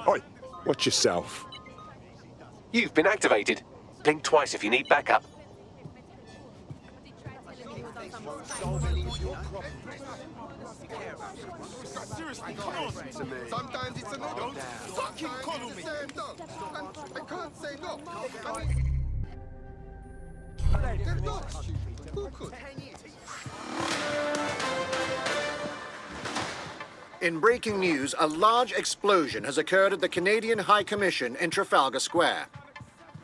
Oi, watch yourself. You've been activated. Blink twice if you need backup. Sometimes it's a no. Don't fucking coddle me. I can't say no. They're not stupid. Who could? In breaking news, a large explosion has occurred at the Canadian High Commission in Trafalgar Square.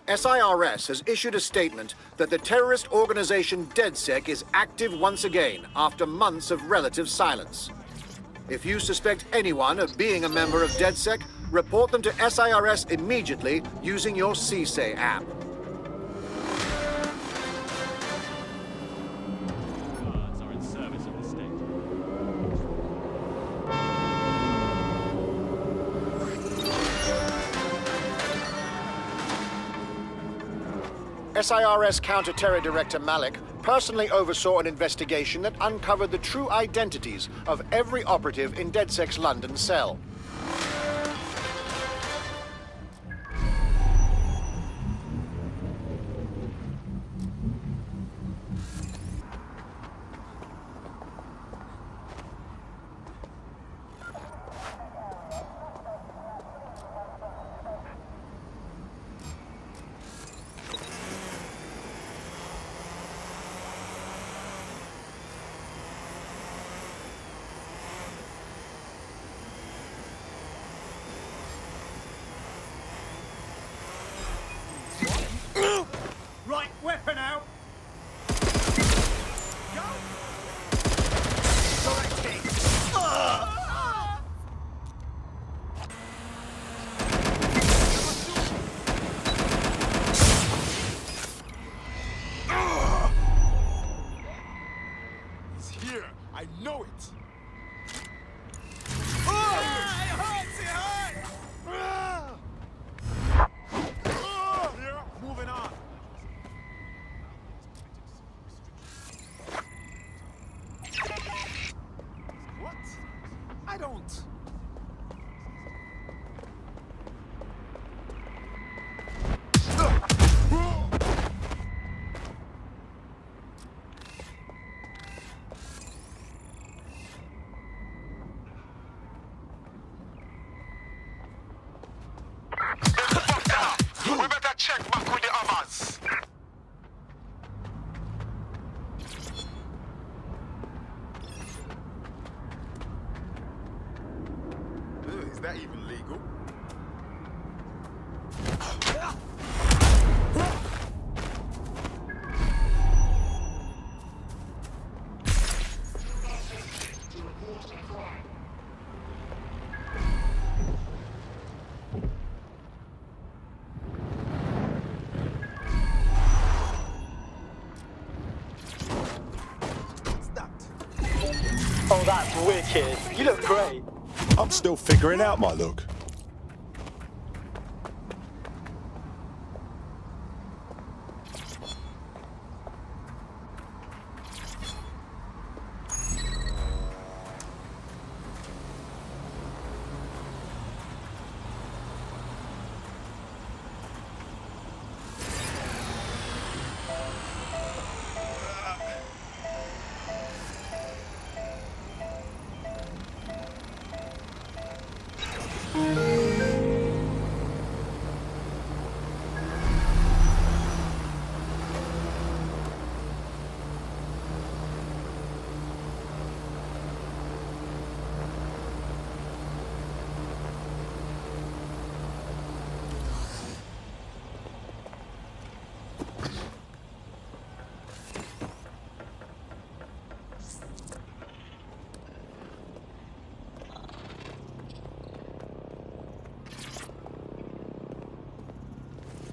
SIRS has issued a statement that the terrorist organization DedSec is active once again after months of relative silence. If you suspect anyone of being a member of DedSec, report them to SIRS immediately using your CSAY app. SIRS Counter-Terror Director Malik personally oversaw an investigation that uncovered the true identities of every operative in DedSec's London cell. Right, weapon out! It's here. I know it. Moving on. What? I don't. We better check back with the others. Is that even legal? Oh, that's wicked. You look great. I'm still figuring out my look.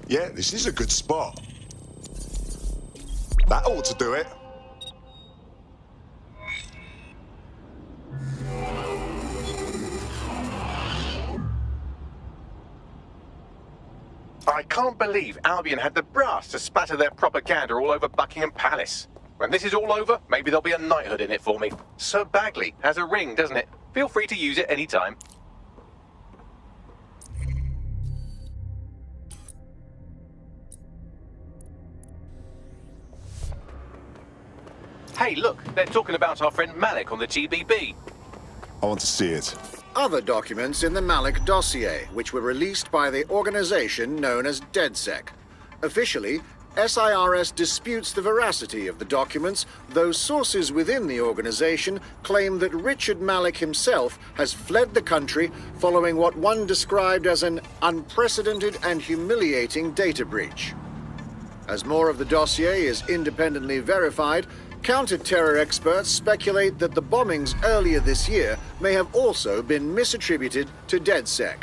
Yeah, this is a good spot. That ought to do it. I can't believe Albion had the brass to spatter their propaganda all over Buckingham Palace. When this is all over, maybe there'll be a knighthood in it for me. Sir Bagley has a ring, doesn't it? Feel free to use it any time. Hey, look, they're talking about our friend Malik on the GBB. I want to see it. Other documents in the Malik dossier, which were released by the organization known as DedSec. Officially, SIRS disputes the veracity of the documents, though sources within the organization claim that Richard Malik himself has fled the country following what one described as an unprecedented and humiliating data breach. As more of the dossier is independently verified, counter-terror experts speculate that the bombings earlier this year may have also been misattributed to DedSec.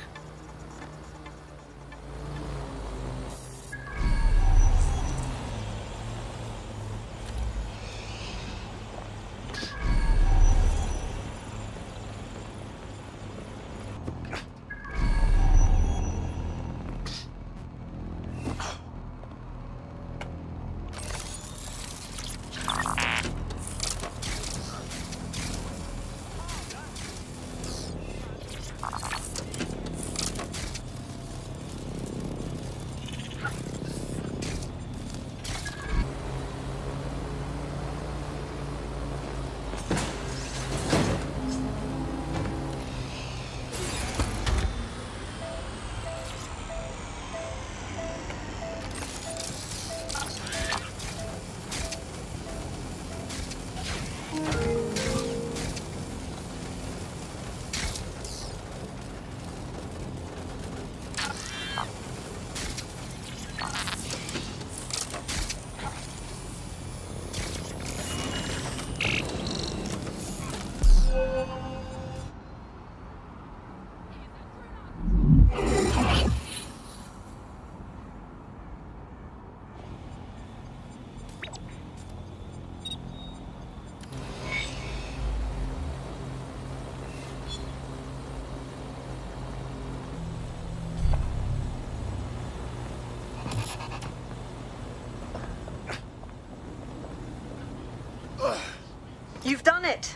You've done it.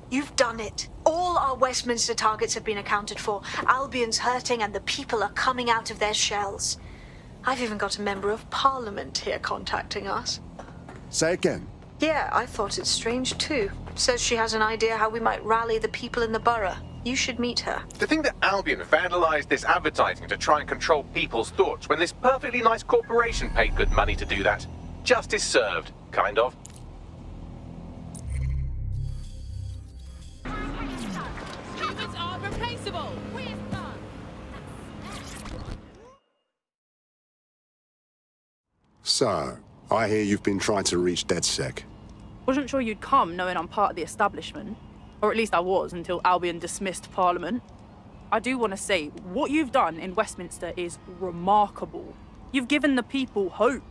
You've done it. All our Westminster targets have been accounted for. Albion's hurting and the people are coming out of their shells. I've even got a member of Parliament here contacting us. Say again. Yeah, I thought it strange too. Says she has an idea how we might rally the people in the borough. You should meet her. To think that Albion vandalized this advertising to try and control people's thoughts when this perfectly nice corporation paid good money to do that. Justice served, kind of. Humans are replaceable. So, I hear you've been trying to reach DedSec. Wasn't sure you'd come, knowing I'm part of the establishment. Or at least I was, until Albion dismissed Parliament. I do want to say, what you've done in Westminster is remarkable. You've given the people hope.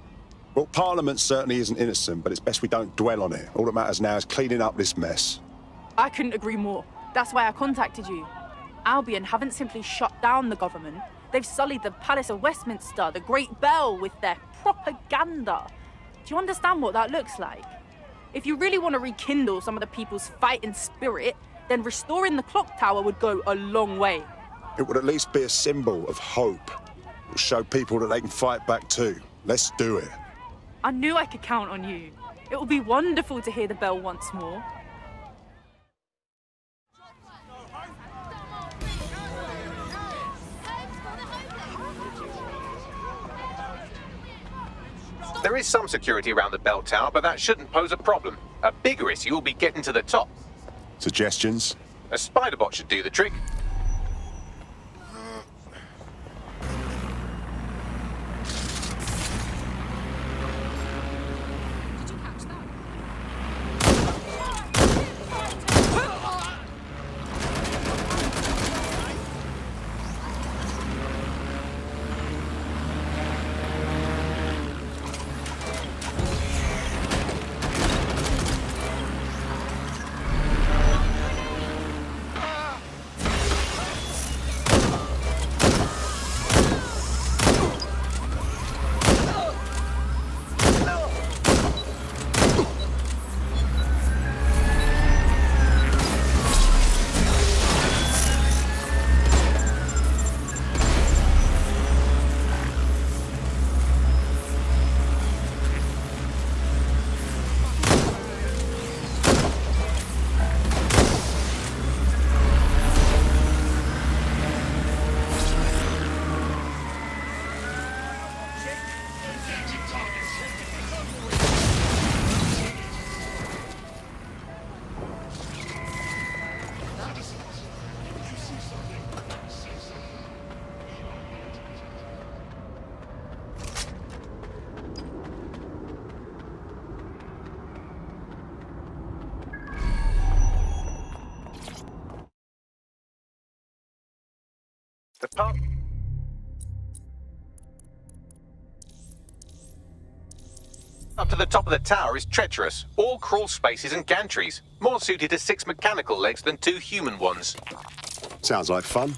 Well, Parliament certainly isn't innocent, but it's best we don't dwell on it. All that matters now is cleaning up this mess. I couldn't agree more. That's why I contacted you. Albion haven't simply shut down the government. They've sullied the Palace of Westminster, the Great Bell, with their propaganda. Do you understand what that looks like? If you really want to rekindle some of the people's fighting spirit, then restoring the clock tower would go a long way. It would at least be a symbol of hope. It will show people that they can fight back too. Let's do it. I knew I could count on you. It will be wonderful to hear the bell once more. There is some security around the bell tower, but that shouldn't pose a problem. A bigger issue will be getting to the top. Suggestions? A spider bot should do the trick. The path up to the top of the tower is treacherous. All crawl spaces and gantries, more suited to 6 mechanical legs than 2 human ones. Sounds like fun.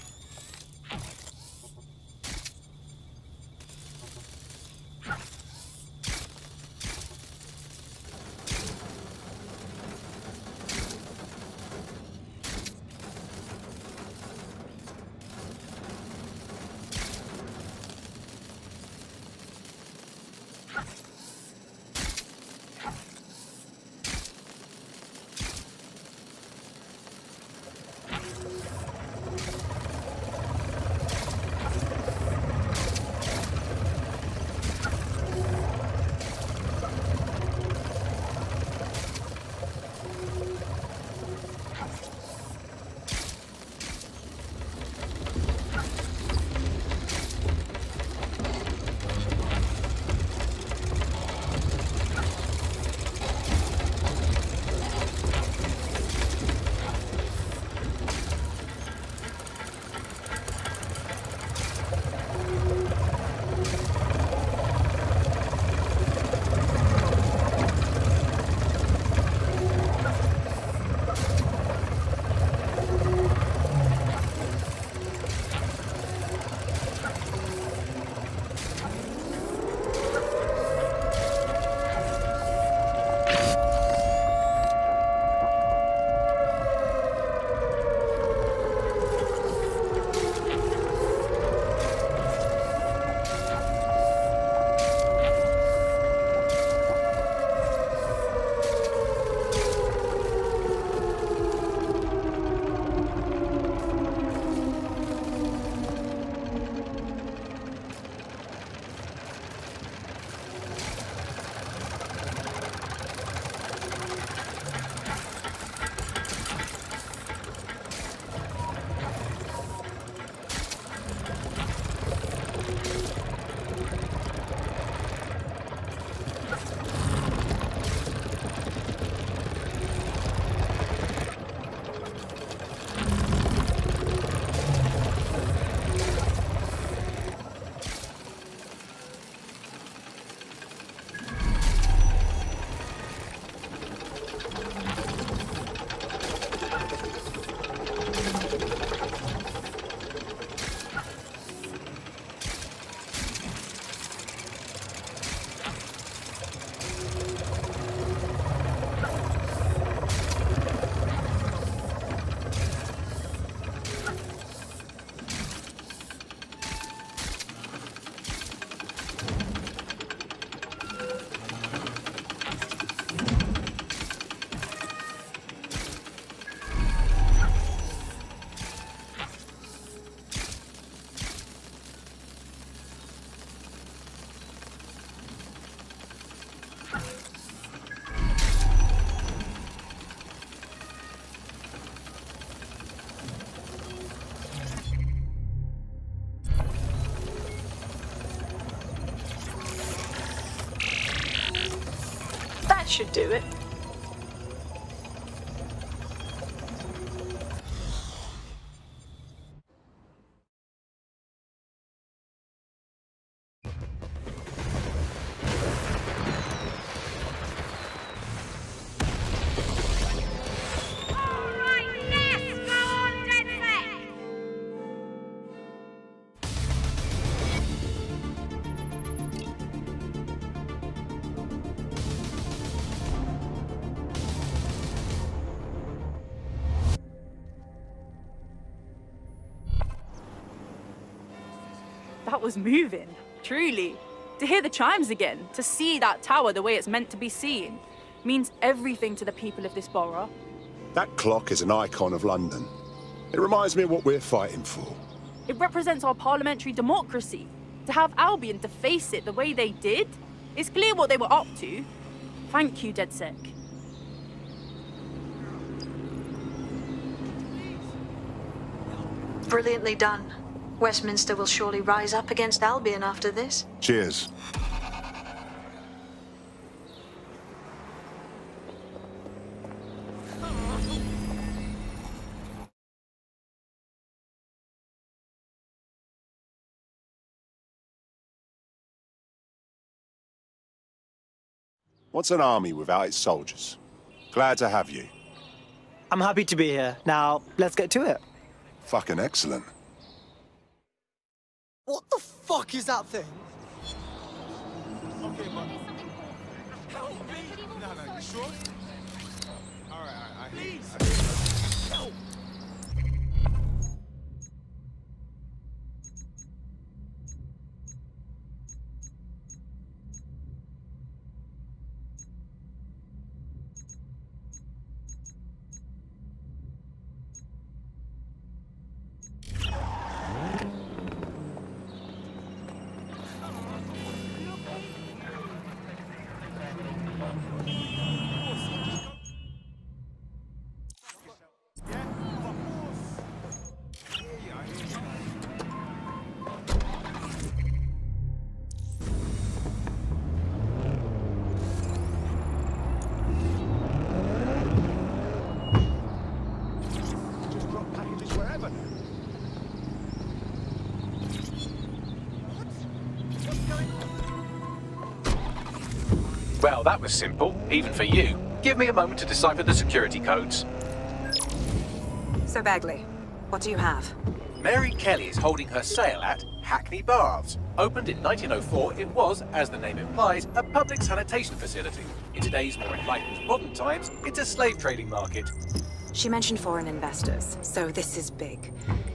That should do it. That was moving, truly. To hear the chimes again, to see that tower the way it's meant to be seen, means everything to the people of this borough. That clock is an icon of London. It reminds me of what we're fighting for. It represents our parliamentary democracy. To have Albion to face it the way they did, it's clear what they were up to. Thank you, DedSec. Brilliantly done. Westminster will surely rise up against Albion after this. Cheers. What's an army without its soldiers? Glad to have you. I'm happy to be here. Now, let's get to it. Fucking excellent. What the fuck is that thing? Okay, but... Help me! No, you sure? Alright, I hear you. Help! Well, that was simple, even for you. Give me a moment to decipher the security codes. So, Bagley, what do you have? Mary Kelley is holding her sale at Hackney Baths. Opened in 1904, it was, as the name implies, a public sanitation facility. In today's more enlightened modern times, it's a slave trading market. She mentioned foreign investors, so this is big.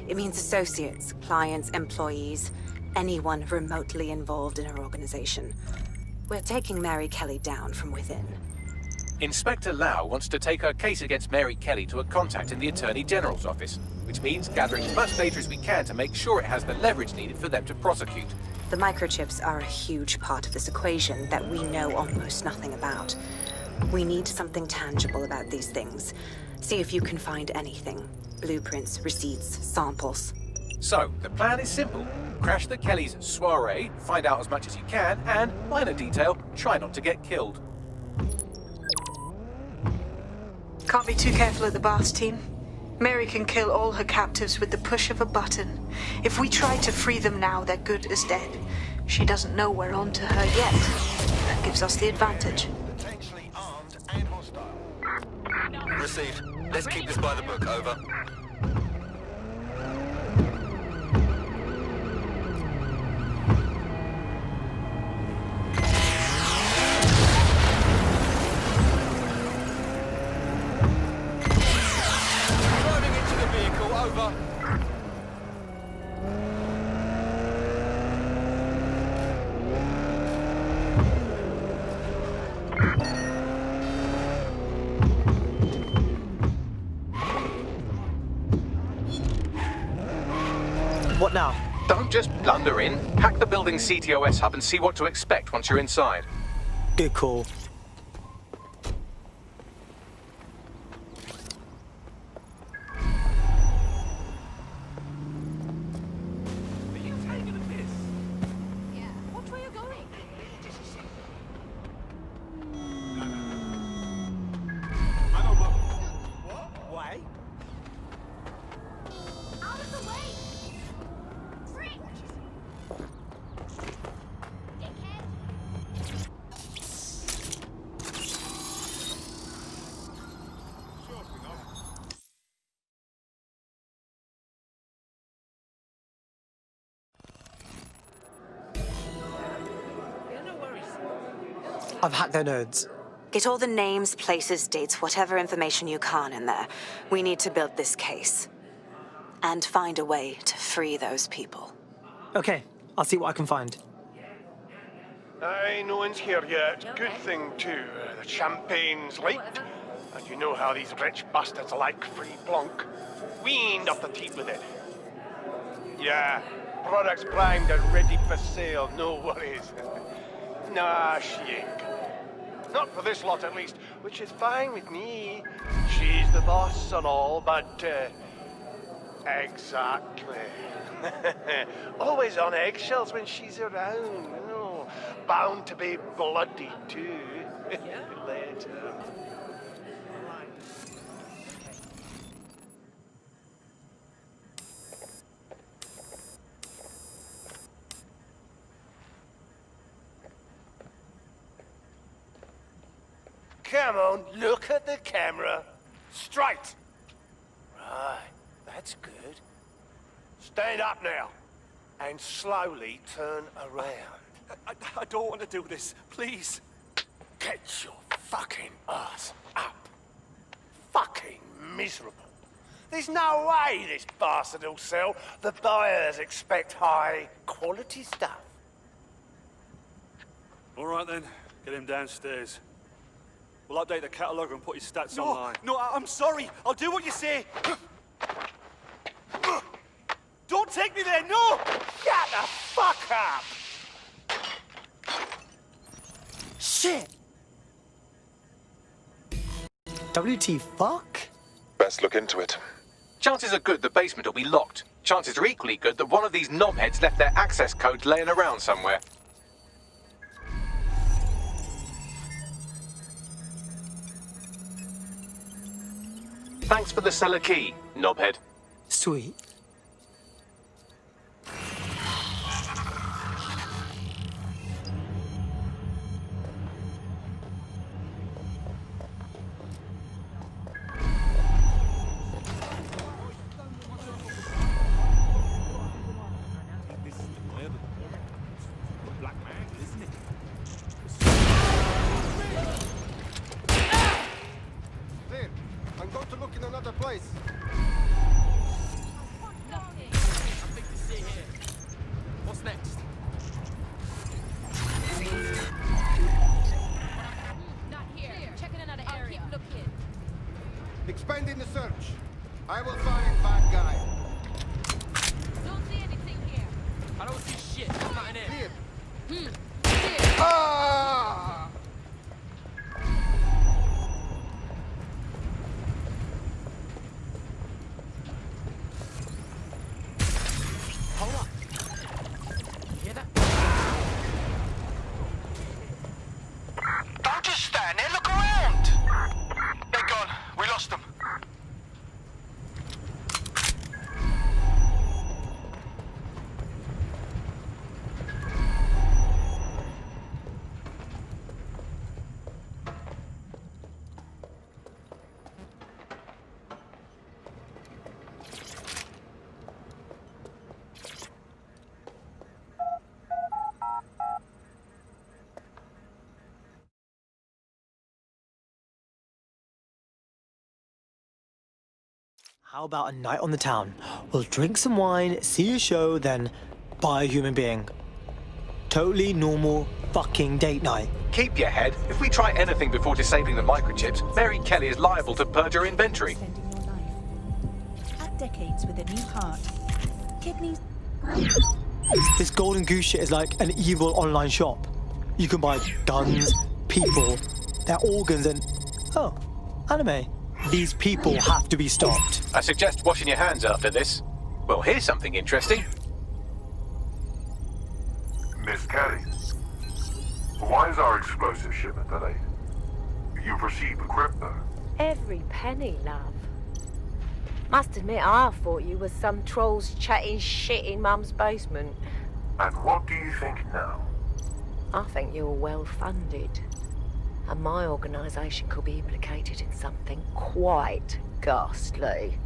It means associates, clients, employees, anyone remotely involved in her organization. We're taking Mary Kelley down from within. Inspector Lau wants to take her case against Mary Kelley to a contact in the Attorney General's office, which means gathering as much data as we can to make sure it has the leverage needed for them to prosecute. The microchips are a huge part of this equation that we know almost nothing about. We need something tangible about these things. See if you can find anything. Blueprints, receipts, samples. So, the plan is simple. Crash the Kelley's soiree, find out as much as you can, and, minor detail, try not to get killed. Can't be too careful at the Baths team. Mary can kill all her captives with the push of a button. If we try to free them now, they're good as dead. She doesn't know we're on to her yet. That gives us the advantage. Potentially armed and hostile. Received. Let's keep this by the book, over. Driving into the vehicle, over. What now? Don't just blunder in. Hack the building's CTOS hub and see what to expect once you're inside. Good call. Watch where you're going. Why? Out of the way! Frick! Dickhead! I've hacked their nodes. Get all the names, places, dates, whatever information you can in there. We need to build this case. And find a way to free those people. Okay, I'll see what I can find. Aye, no one's here yet. Good thing, too. The champagne's light. And you know how these rich bastards like free plonk. We ain't off the teat with it. Yeah, products primed and ready for sale, no worries. Nah, she ain't. Not for this lot, at least, which is fine with me. She's the boss and all, but, exactly. Always on eggshells when she's around, you know. Bound to be bloody, too. Later. Come on, look at the camera. Straight. Right, that's good. Stand up now. And slowly turn around. I don't want to do this. Please. Get your fucking ass up. Fucking miserable. There's no way this bastard will sell. The buyers expect high quality stuff. All right then, get him downstairs. We'll update the catalogue and put his stats online. No, I'm sorry. I'll do what you say. Don't take me there, no! Shut the fuck up! Shit! WT fuck? Best look into it. Chances are good the basement will be locked. Chances are equally good that one of these knobheads left their access codes laying around somewhere. Thanks for the cellar key, knobhead. Sweet. There. I'm going to look in another place. Nothing to see here. What's next? Not here. Checking another area. Keep looking. Expanding the search. I will find bad guy. Don't see anything here. I don't see shit. Nothing here. Clear. Here. Ah! Hold up. Hear that? Don't just stand there, look around! They're gone. We lost them. How about a night on the town? We'll drink some wine, see a show, then buy a human being. Totally normal fucking date night. Keep your head. If we try anything before disabling the microchips, Mary Kelley is liable to purge her inventory. Spending your life. Add decades with a new heart. Kidneys. This golden goose shit is like an evil online shop. You can buy guns, people, their organs, and oh, anime. These people have to be stopped. I suggest washing your hands after this. Well, here's something interesting. Miss Kelley, why is our explosive shipment delayed? You've received the crypto. Every penny, love. Must admit, I thought you was some trolls chatting shit in Mum's basement. And what do you think now? I think you're well funded. And my organisation could be implicated in something quite ghastly.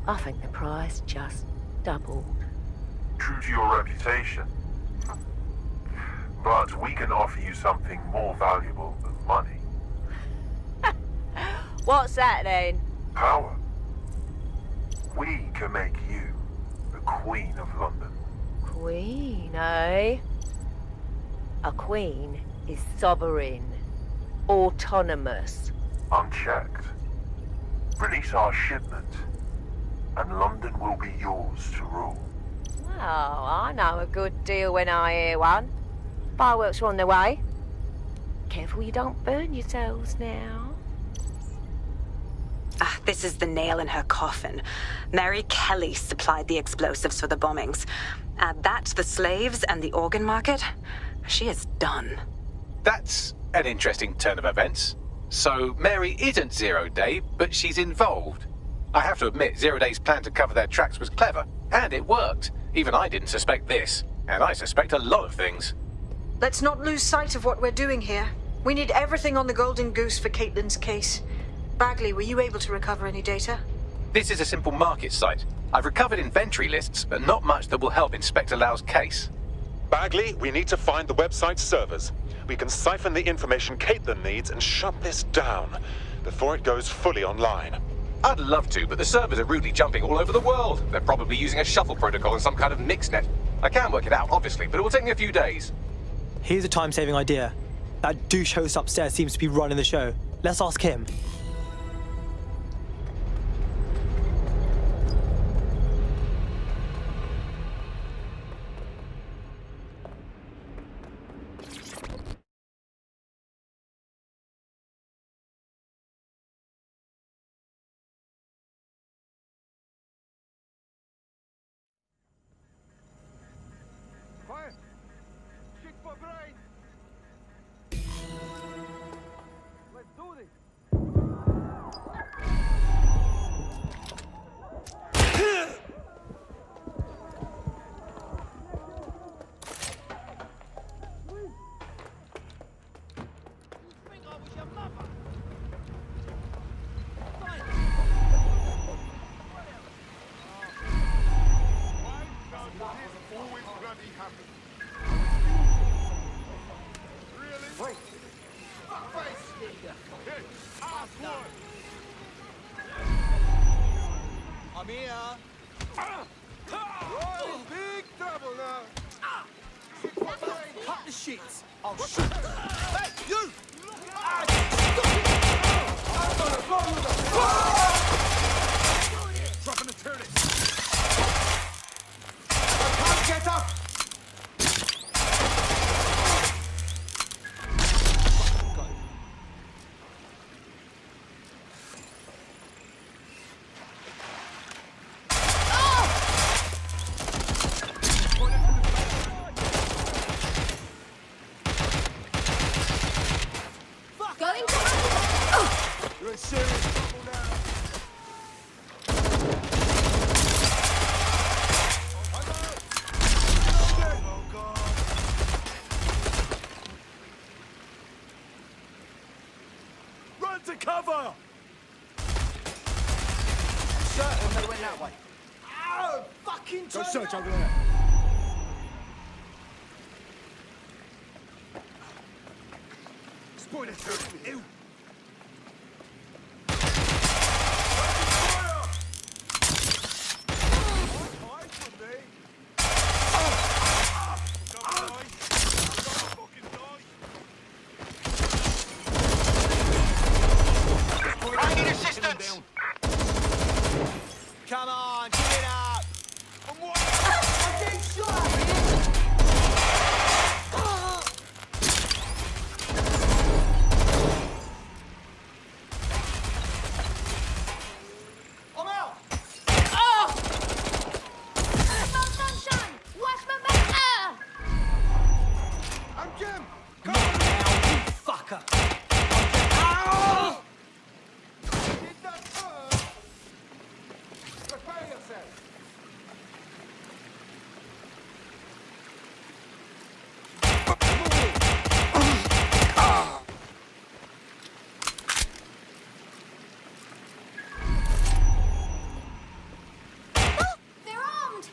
I think the price just doubled. True to your reputation. But we can offer you something more valuable than money. What's that then? Power. We can make you the Queen of London. Queen, eh? A queen is sovereign, autonomous. Unchecked. Release our shipment, and London will be yours to rule. Well, I know a good deal when I hear one. Fireworks are on their way. Careful you don't burn yourselves now. Ah, this is the nail in her coffin. Mary Kelley supplied the explosives for the bombings. Add that to the slaves and the organ market, she is done. That's an interesting turn of events. So Mary isn't Zero Day, but she's involved. I have to admit, Zero Day's plan to cover their tracks was clever, and it worked. Even I didn't suspect this, and I suspect a lot of things. Let's not lose sight of what we're doing here. We need everything on the Golden Goose for Caitlin's case. Bagley, were you able to recover any data? This is a simple market site. I've recovered inventory lists, but not much that will help Inspector Lau's case. Bagley, we need to find the website's servers. We can siphon the information Caitlin needs and shut this down before it goes fully online. I'd love to, but the servers are rudely jumping all over the world. They're probably using a shuffle protocol and some kind of mixnet. I can work it out, obviously, but it will take me a few days. Here's a time-saving idea. That douche host upstairs seems to be running the show. Let's ask him. Quiet. Shit for brain. Let's do this. I'm here. We're in big trouble now. Cut the shits. I'll shoot. Hey, you! I'm gonna blow you the... Dropping the turret. I can't get up. You're in serious trouble now. Oh, God. Run to cover! Certain they went that way. Ow! Fucking go search over there. Spoiler turret. Ew. Come on, give it up! I'm getting shot! I'm out! Oh! No sunshine! Watch my back! I'm Jim! Come on now, you fucker! Ow! Did not turn! Prepare yourself! They're armed!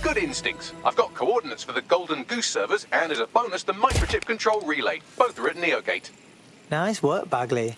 Good instincts. I've got coordinates for the Golden Goose servers, and as a bonus, the microchip control relay. Both are at Neogate. Nice work, Bagley.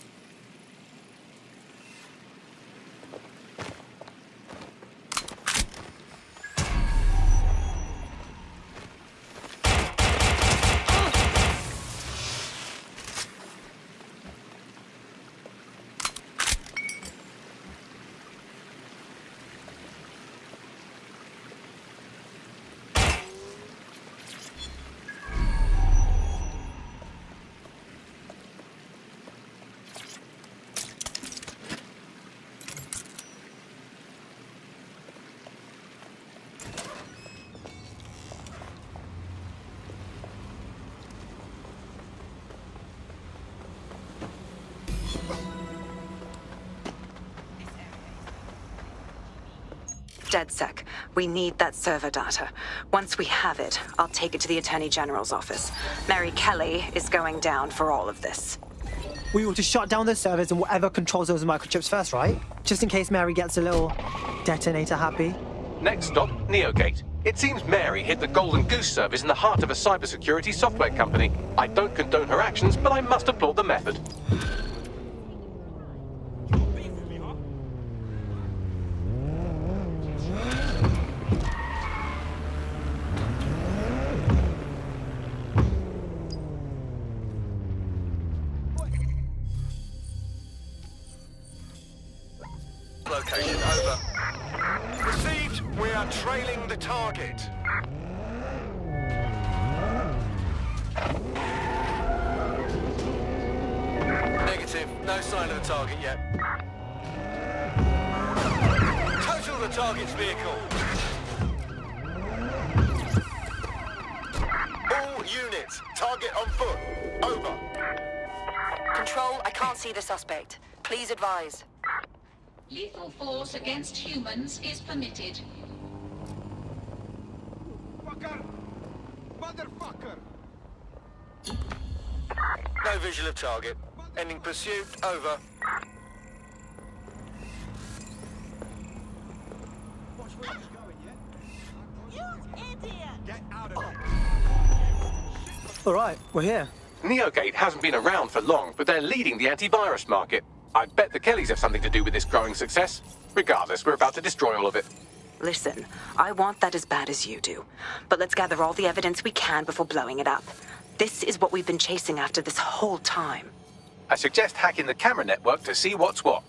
DedSec. We need that server data. Once we have it, I'll take it to the Attorney General's office. Mary Kelley is going down for all of this. We ought to shut down the servers and whatever controls those microchips first, right? Just in case Mary gets a little detonator happy. Next stop, Neogate. It seems Mary hid the Golden Goose service in the heart of a cybersecurity software company. I don't condone her actions, but I must applaud the method. Location over. Received. We are trailing the target. Negative. No sign of the target yet. Total the target's vehicle. All units. Target on foot. Over. Control, I can't see the suspect. Please advise. Lethal force against humans is permitted. Fucker! Motherfucker! No visual of target. Ending pursuit. Over. Watch where he's going, yeah? You idiot! Get out of here! All right, we're here. Neogate hasn't been around for long, but they're leading the antivirus market. I bet the Kelleys have something to do with this growing success. Regardless, we're about to destroy all of it. Listen, I want that as bad as you do. But let's gather all the evidence we can before blowing it up. This is what we've been chasing after this whole time. I suggest hacking the camera network to see what's what.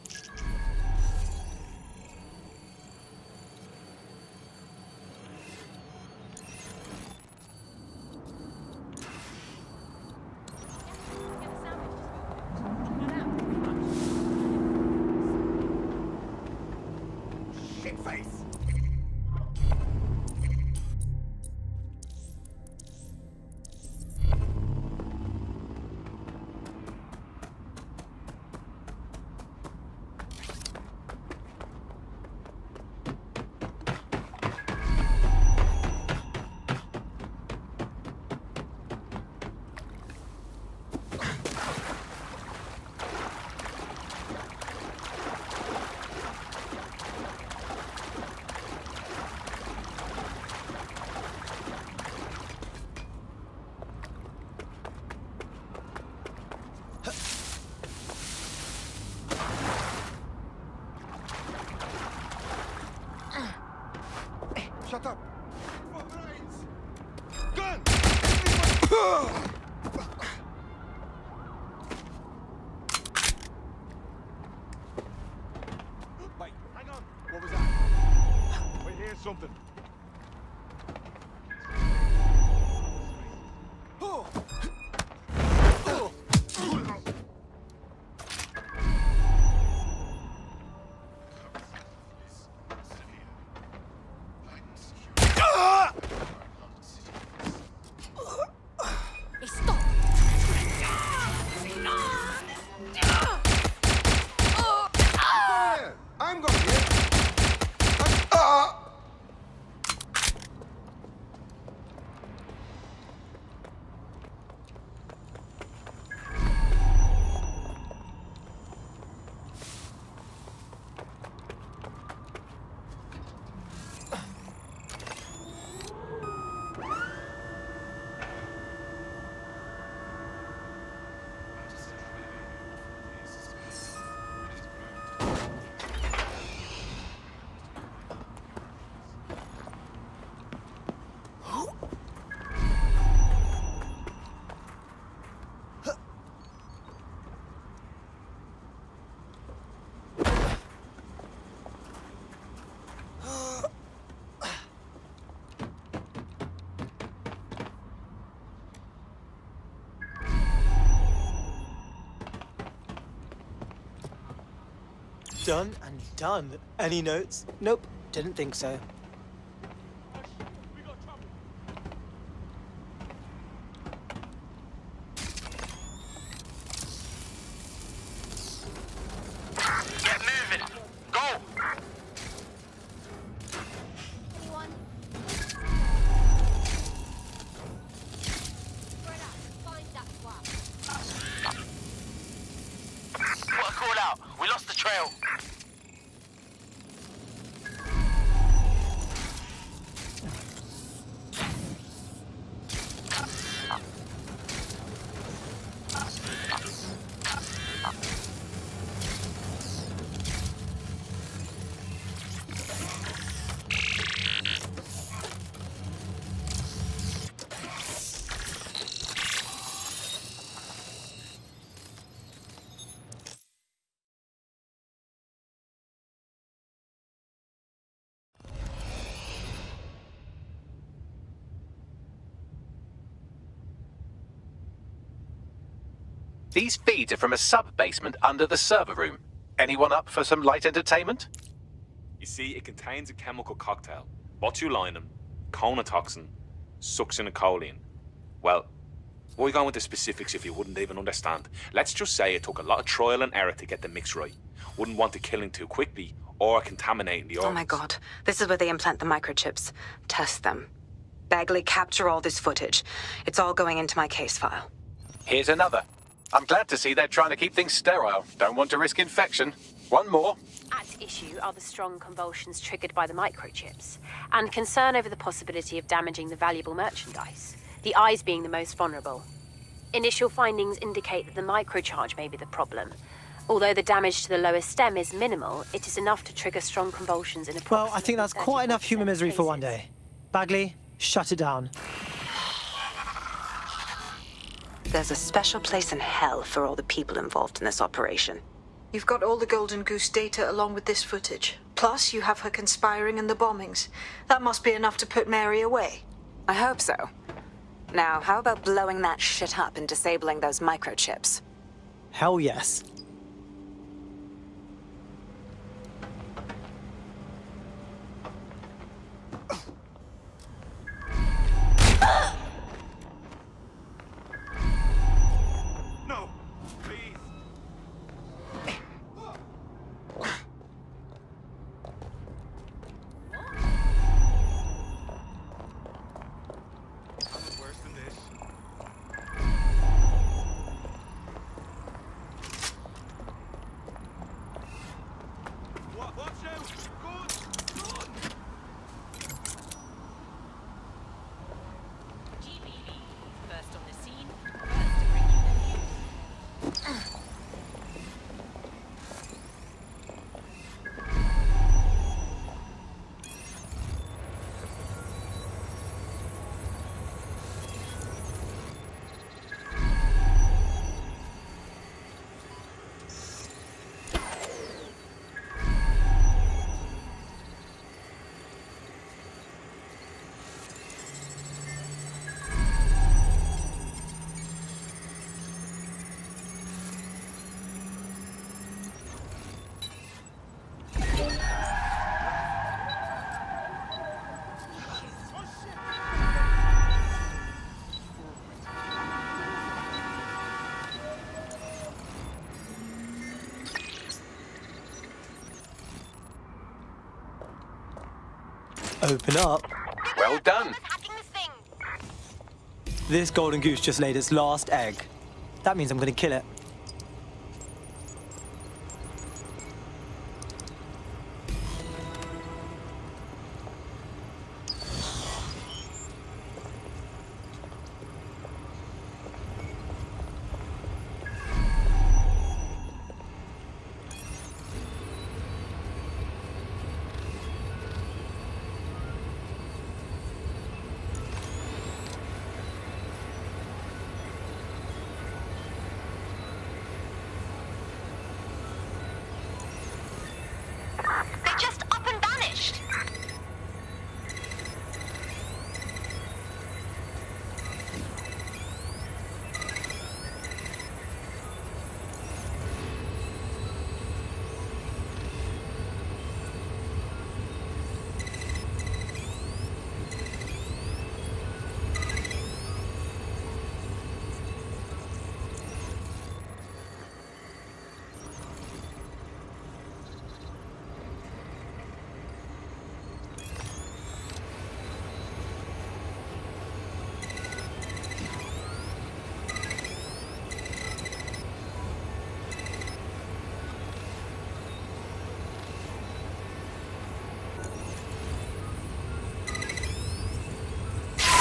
Shut up! Gun! Wait, hang on. What was that? We hear something. I'm going here. Done and done. Any notes? Nope, didn't think so. Get moving! Go! These feeds are from a sub-basement under the server room. Anyone up for some light entertainment? You see, it contains a chemical cocktail. Botulinum, conotoxin, succinylcholine. Well, why go into specifics if you wouldn't even understand? Let's just say it took a lot of trial and error to get the mix right. Wouldn't want it killing too quickly or contaminating the organs. Oh my god. This is where they implant the microchips. Test them. Bagley, capture all this footage. It's all going into my case file. Here's another. I'm glad to see they're trying to keep things sterile. Don't want to risk infection. One more. At issue are the strong convulsions triggered by the microchips, and concern over the possibility of damaging the valuable merchandise, the eyes being the most vulnerable. Initial findings indicate that the microcharge may be the problem. Although the damage to the lower stem is minimal, it is enough to trigger strong convulsions in approximately Well, I think that's quite enough human misery for one day. Bagley, shut it down. There's a special place in hell for all the people involved in this operation. You've got all the Golden Goose data along with this footage. Plus, you have her conspiring in the bombings. That must be enough to put Mary away. I hope so. Now, how about blowing that shit up and disabling those microchips? Hell yes. No, please. Worse than this. Watch out! Good! GBV, first on the scene, first to bring you the news. Open up. Well done. This golden goose just laid its last egg. That means I'm going to kill it. They just up and vanished.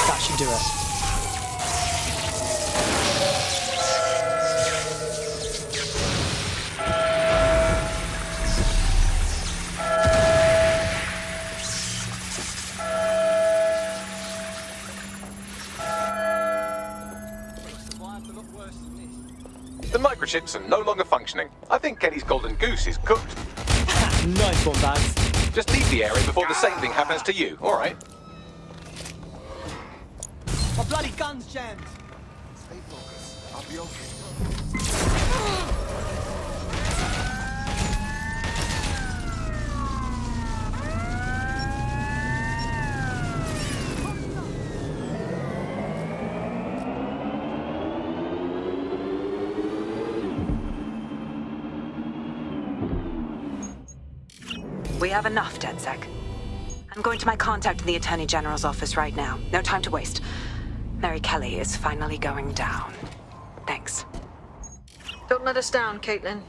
That should do it. The microchips are no longer functioning. I think Kelley's golden goose is cooked. Nice one, Bags. Just leave the area before the same thing happens to you, all right? My bloody gun's jammed. Stay focused. I'll be okay. We have enough, DedSec. I'm going to my contact in the Attorney General's office right now. No time to waste. Mary Kelley is finally going down. Thanks. Don't let us down, Caitlin.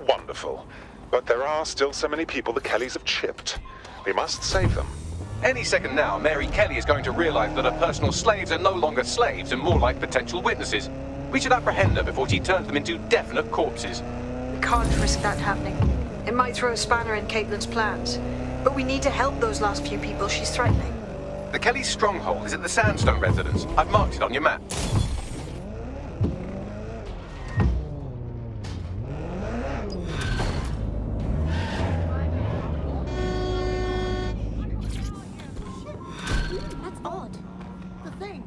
Wonderful. But there are still so many people the Kelleys have chipped. We must save them. Any second now, Mary Kelley is going to realize that her personal slaves are no longer slaves and more like potential witnesses. We should apprehend her before she turns them into definite corpses. We can't risk that happening. It might throw a spanner in Caitlin's plans. But we need to help those last few people she's threatening. The Kelley stronghold is at the Sandstone residence. I've marked it on your map. That's odd. The thing.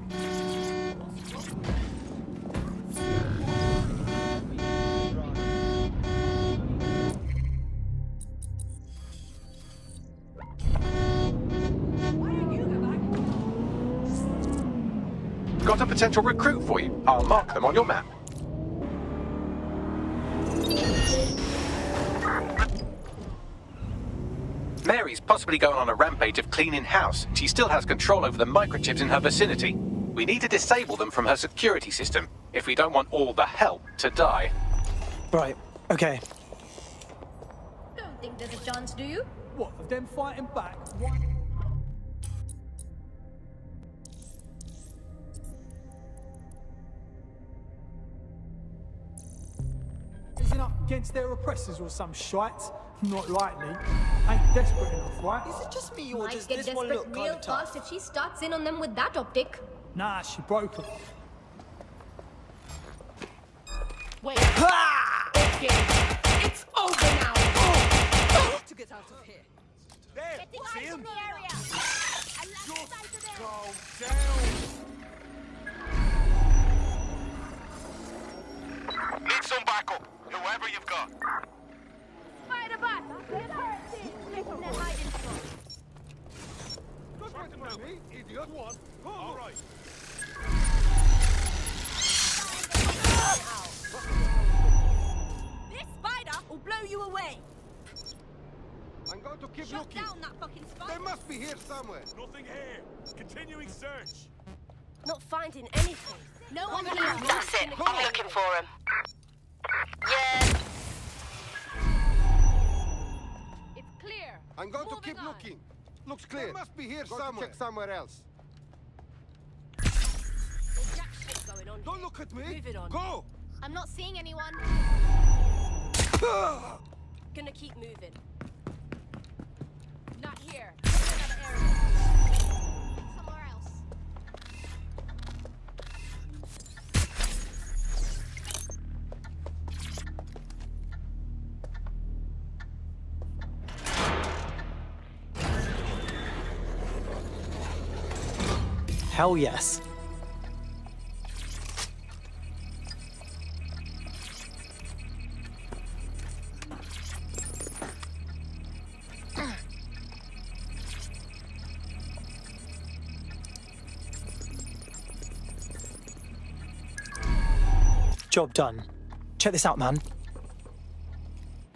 Got a potential recruit for you. I'll mark them on your map. Mary's possibly going on a rampage of cleaning house. She still has control over the microchips in her vicinity. We need to disable them from her security system if we don't want all the help to die. Right, okay. Don't think there's a chance, do you? What, of them fighting back? What? Isn't up against their oppressors or some shite? Not likely. Ain't desperate enough, right? Is it just me or Might does get this one desperate look real kind of tough? fast if she starts in on them with that optic. Nah, she broke them. Wait. Okay. It's over now. To get out of here. There, see him? the area. Go down. Need some backup, whoever you've got. Spider back. Get her. From their hiding spot. Don't try to run me, idiot. One. All right. This spider will blow you away. I'm going to keep Shut looking. down that fucking spider. They must be here somewhere. Nothing here. Continuing search. Not finding anything. No one here. That's it. I'm looking for him. Yeah. It's clear. I'm going to Moving keep on. looking. Looks clear. They must be here somewhere. Check somewhere else. There's jack shit going on. Don't look at me. Moving on. Go. I'm not seeing anyone. Gonna keep moving. Not here. Another area. Somewhere else. Hell yes. Job done. Check this out, man.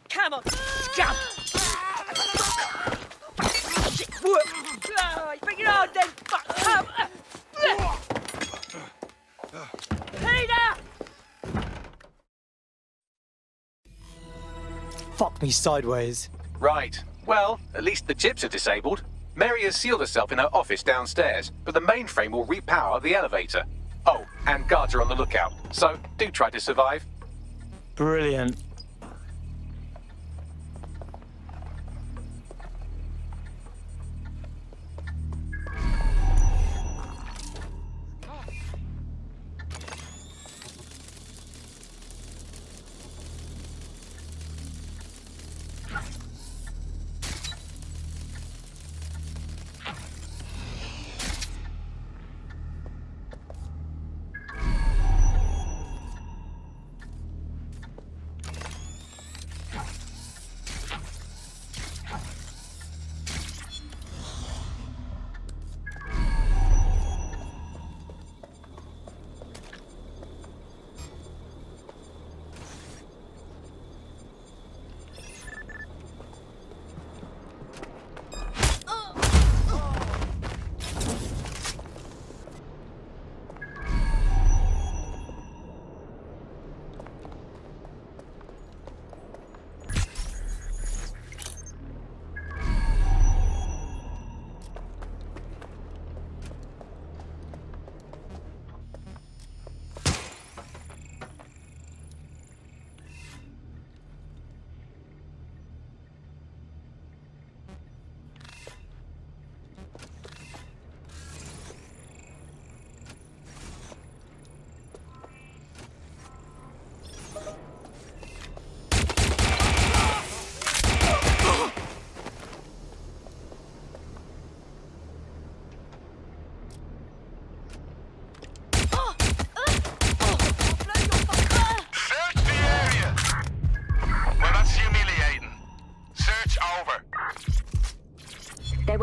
Come on, jump! Bring it on then, fuck! Come! Peter! Fuck me sideways. Right. Well, at least the chips are disabled. Mary has sealed herself in her office downstairs, but the mainframe will repower the elevator. Oh, and guards are on the lookout, so do try to survive. Brilliant.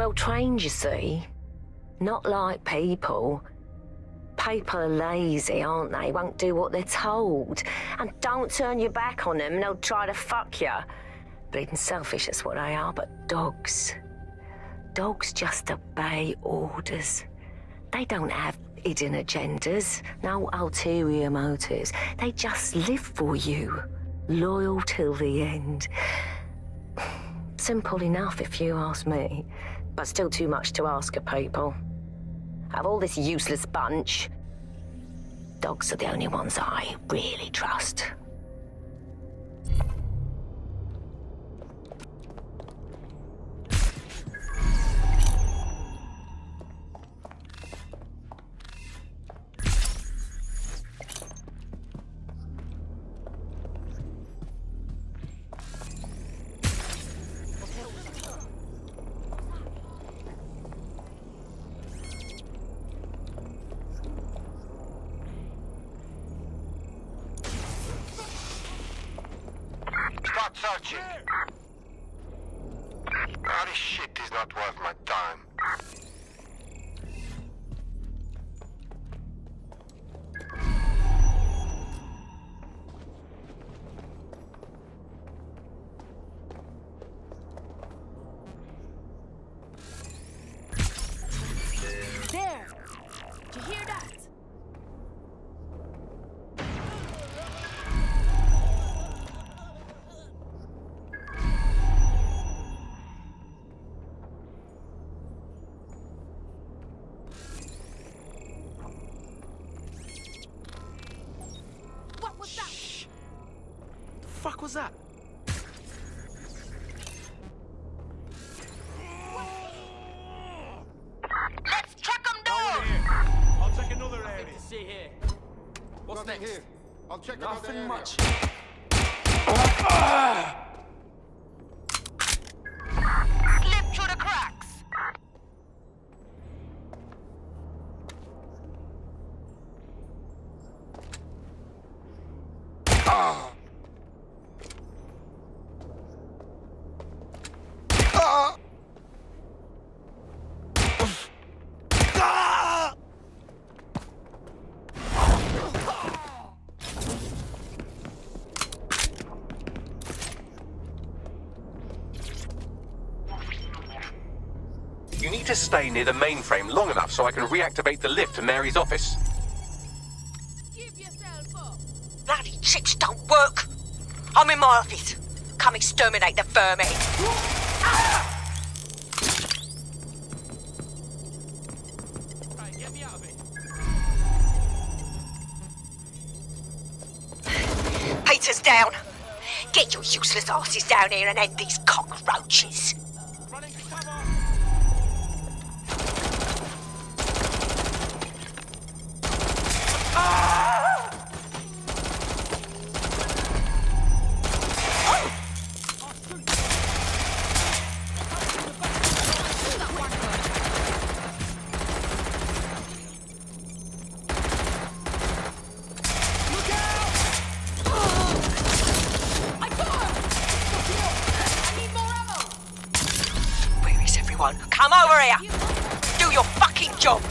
well trained, you see. Not like people. People are lazy, aren't they? Won't do what they're told. And don't turn your back on them and they'll try to fuck you. Bleeding selfish, that's what they are, but dogs. Dogs just obey orders. They don't have hidden agendas, no ulterior motives. They just live for you, loyal till the end. Simple enough if you ask me, but still too much to ask of people. Out of all this useless bunch, dogs are the only ones I really trust. Start searching. Ah, this shit is not worth my time. There! Did you hear that? What was that? The fuck was that? Let's track them down! I'll check another area. See here. What's Nothing next? here. I'll check another Nothing area. much. Slip through the cracks! You need to stay near the mainframe long enough so I can reactivate the lift to Mary's office. Give yourself up! Bloody tricks don't work. I'm in my office. Come exterminate the vermin. Right, get me out of it. Peter's down. Get your useless asses down here and end these cockroaches. Running for cover. Where is everyone? Come over here. Do your fucking job.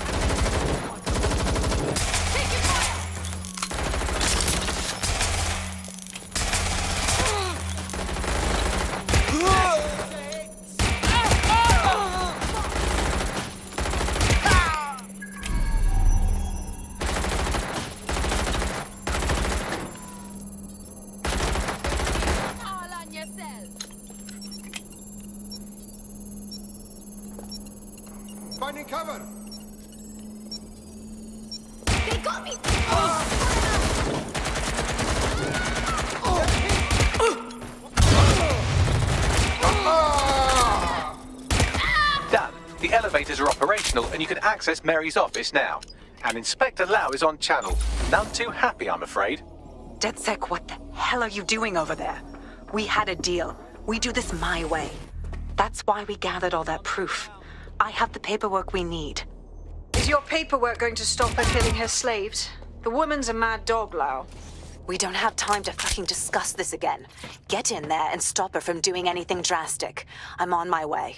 All on yourself! Finding cover. They got me! Done. The elevators are operational and you can access Mary's office now. And Inspector Lau is on channel. None too happy, I'm afraid. DedSec, what the hell are you doing over there? We had a deal. We do this my way. That's why we gathered all that proof. I have the paperwork we need. Is your paperwork going to stop her killing her slaves? The woman's a mad dog, Lau. We don't have time to fucking discuss this again. Get in there and stop her from doing anything drastic. I'm on my way.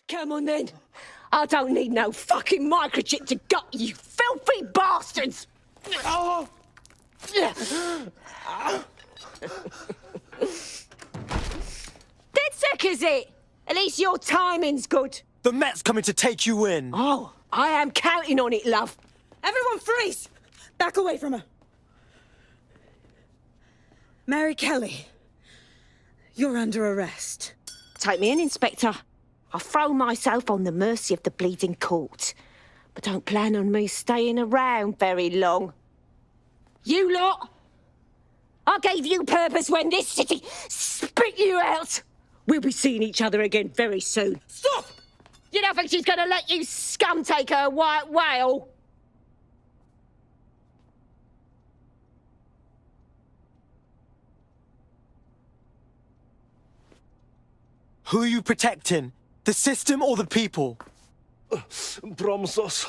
Come on then. I don't need no fucking microchip to gut you filthy bastards! Oh. DedSec, is it? At least your timing's good. The Met's coming to take you in. Oh, I am counting on it, love. Everyone freeze! Back away from her. Mary Kelley, you're under arrest. Take me in, Inspector. I'll throw myself on the mercy of the bleeding court. But don't plan on me staying around very long. You lot! I gave you purpose when this city spit you out! We'll be seeing each other again very soon. Stop! You don't think she's gonna let you scum take her white whale? Who are you protecting? The system or the people? Promise us.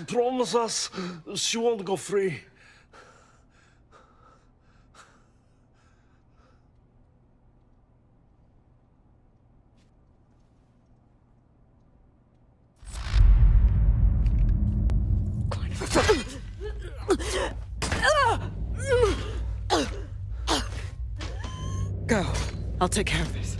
Promise us she won't go free. Go. I'll take care of this.